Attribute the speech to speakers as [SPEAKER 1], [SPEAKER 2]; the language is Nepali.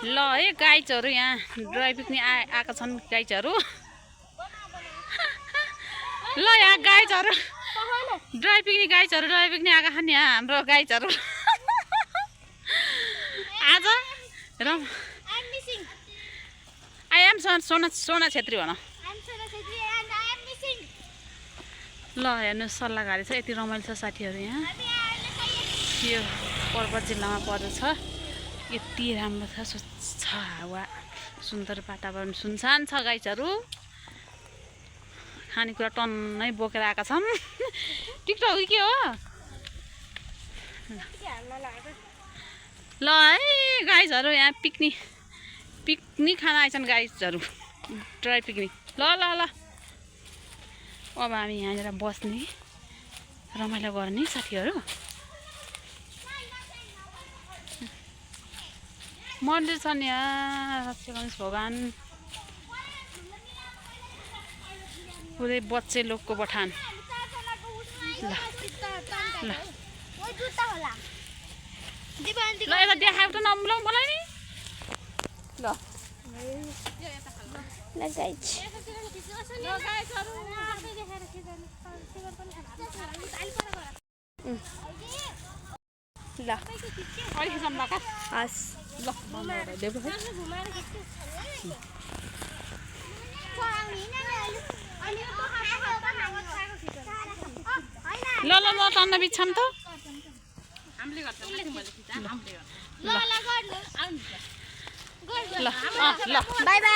[SPEAKER 1] ल है गाइजहरू यहाँ ड्राई पिकनिक आएका छन् गाइजहरू। ल यहाँ गाइजहरू ड्राई पिकनिक आएका छन् यहाँ हाम्रो गाइजहरू। आज आई एम सोना छेत्री भन। ल हेर्नुहोस् सल्लाहकारी छ, यति रमाइलो छ साथीहरू। यहाँ यो पर्वत जिल्लामा पर्दछ, यति राम्रो छ, स्वच्छ हावा, सुन्दर वातावरण, सुनसान छ गाइजहरू। खानेकुरा टन्नै बोकेर आएका छन्। टिकटक के हो? ल है गाइजहरू यहाँ पिकनिक खान आएछन् गाइजहरू, ड्राई पिकनिक। ल ल ल अब हामी यहाँनिर बस्ने, रमाइलो गर्ने साथीहरू। मन्दिर छन् यहाँ, श्री गणेश भगवान, उदय बच्चे लोकको बठान। ल ल ल यता देखाएको त नम्बलाउ मलाई नि। ल ल अहिले खिचाउनु ल हस् ल ल ल ल टन्न बिच्छाम त। ल ल बाई बाई।